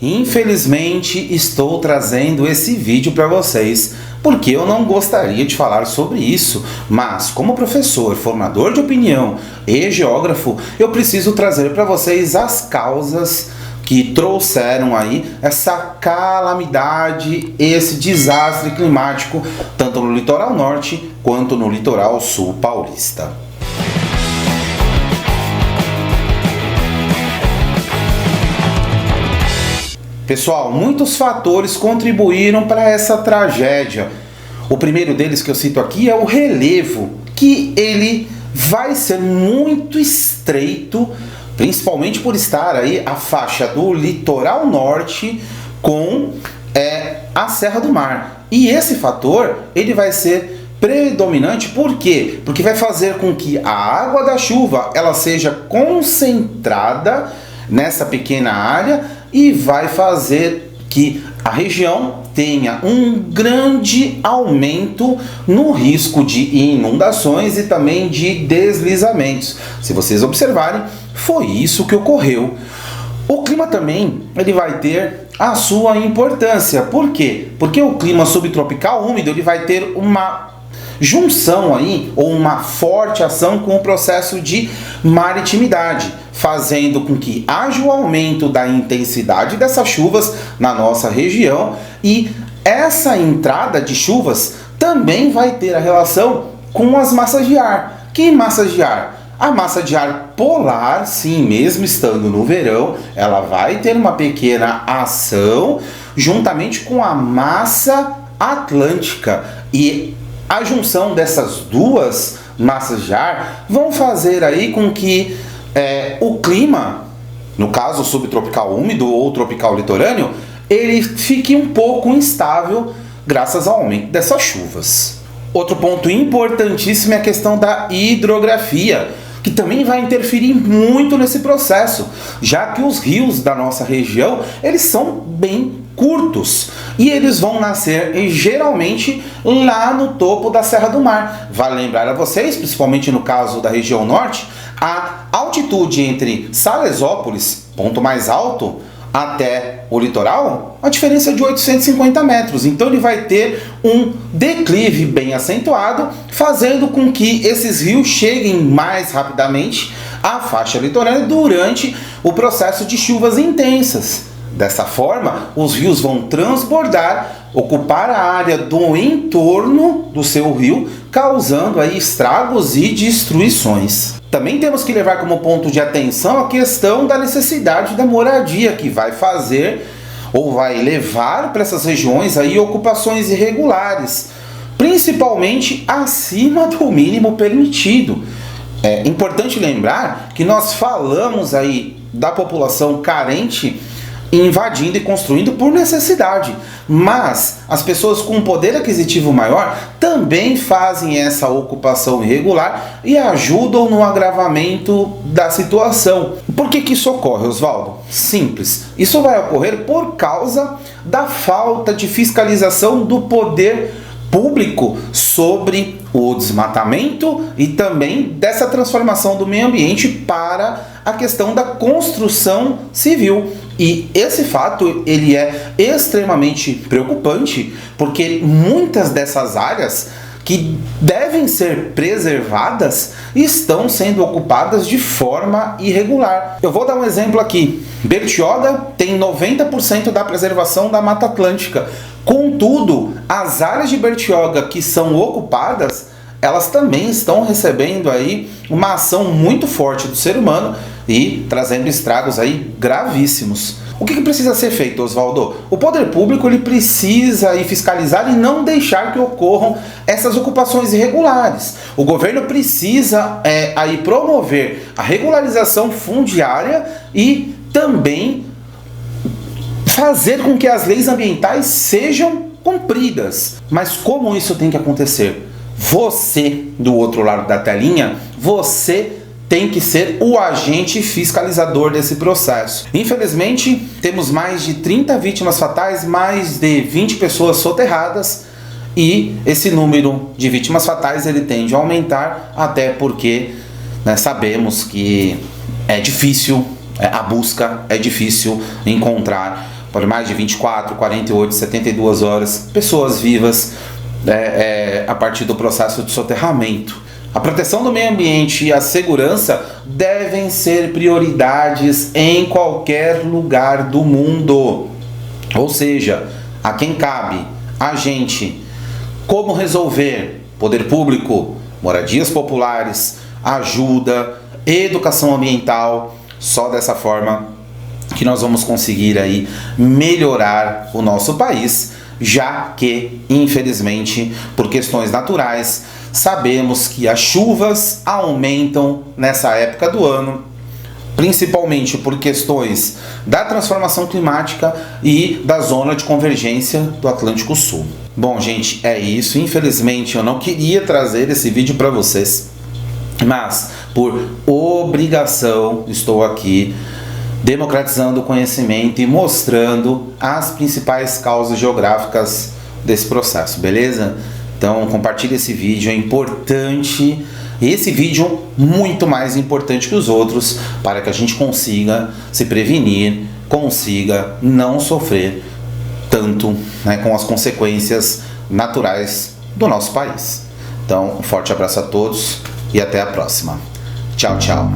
Infelizmente estou trazendo esse vídeo para vocês porque eu não gostaria de falar sobre isso, mas como professor, formador de opinião e geógrafo, eu preciso trazer para vocês as causas que trouxeram aí essa calamidade, esse desastre climático, tanto no litoral norte quanto no litoral sul paulista. Pessoal, muitos fatores contribuíram para essa tragédia. O primeiro deles que eu cito aqui é o relevo, que ele vai ser muito estreito, principalmente por estar aí a faixa do litoral norte com a Serra do Mar. E esse fator ele vai ser predominante, por quê? Porque vai fazer com que a água da chuva ela seja concentrada nessa pequena área e vai fazer que a região tenha um grande aumento no risco de inundações e também de deslizamentos. Se vocês observarem, foi isso que ocorreu. O clima também ele vai ter a sua importância. Por quê? Porque o clima subtropical úmido ele vai ter uma junção aí, ou uma forte ação com o processo de maritimidade, fazendo com que haja o aumento da intensidade dessas chuvas na nossa região, e essa entrada de chuvas também vai ter a relação com as massas de ar. Que massas de ar? A massa de ar polar, sim, mesmo estando no verão, ela vai ter uma pequena ação juntamente com a massa atlântica, e a junção dessas duas massas de ar vão fazer aí com que o clima, no caso subtropical úmido ou tropical litorâneo, ele fique um pouco instável graças ao aumento dessas chuvas. Outro ponto importantíssimo é a questão da hidrografia, que também vai interferir muito nesse processo, já que os rios da nossa região, eles são bem curtos e eles vão nascer geralmente lá no topo da Serra do Mar. Vale lembrar a vocês, principalmente no caso da região norte, a altitude entre Salesópolis, ponto mais alto, até o litoral, a diferença é de 850 metros. Então ele vai ter um declive bem acentuado, fazendo com que esses rios cheguem mais rapidamente à faixa litorânea durante o processo de chuvas intensas. Dessa forma, os rios vão transbordar, ocupar a área do entorno do seu rio, causando aí estragos e destruições. Também temos que levar como ponto de atenção a questão da necessidade da moradia, que vai fazer ou vai levar para essas regiões aí ocupações irregulares, principalmente acima do mínimo permitido. É importante lembrar que nós falamos aí da população carente invadindo e construindo por necessidade, mas as pessoas com poder aquisitivo maior também fazem essa ocupação irregular e ajudam no agravamento da situação. Por que isso ocorre, Oswaldo? Simples, isso vai ocorrer por causa da falta de fiscalização do poder público sobre o desmatamento e também dessa transformação do meio ambiente para a questão da construção civil. E esse fato ele é extremamente preocupante, porque muitas dessas áreas que devem ser preservadas estão sendo ocupadas de forma irregular. Eu vou dar um exemplo aqui. Bertioga tem 90% da preservação da Mata Atlântica. Contudo, as áreas de Bertioga que são ocupadas, elas também estão recebendo aí uma ação muito forte do ser humano e trazendo estragos aí gravíssimos. O que precisa ser feito, Oswaldo? O poder público ele precisa aí fiscalizar e não deixar que ocorram essas ocupações irregulares. O governo precisa aí promover a regularização fundiária e também fazer com que as leis ambientais sejam cumpridas. Mas como isso tem que acontecer? Você, do outro lado da telinha, você tem que ser o agente fiscalizador desse processo. Infelizmente, temos mais de 30 vítimas fatais, mais de 20 pessoas soterradas, e esse número de vítimas fatais ele tende a aumentar, até porque sabemos que é difícil, a busca é difícil encontrar por mais de 24, 48, 72 horas, pessoas vivas a partir do processo de soterramento. A proteção do meio ambiente e a segurança devem ser prioridades em qualquer lugar do mundo. Ou seja, a quem cabe, a gente, como resolver? Poder público, moradias populares, ajuda, educação ambiental. Só dessa forma que nós vamos conseguir aí melhorar o nosso país, já que, infelizmente, por questões naturais, sabemos que as chuvas aumentam nessa época do ano, principalmente por questões da transformação climática e da zona de convergência do Atlântico Sul. Bom, gente, é isso. Infelizmente, eu não queria trazer esse vídeo para vocês, mas por obrigação estou aqui democratizando o conhecimento e mostrando as principais causas geográficas desse processo, beleza? Então compartilhe esse vídeo, é importante, esse vídeo muito mais importante que os outros, para que a gente consiga se prevenir, consiga não sofrer tanto, né, com as consequências naturais do nosso país. Então, um forte abraço a todos e até a próxima. Tchau, tchau.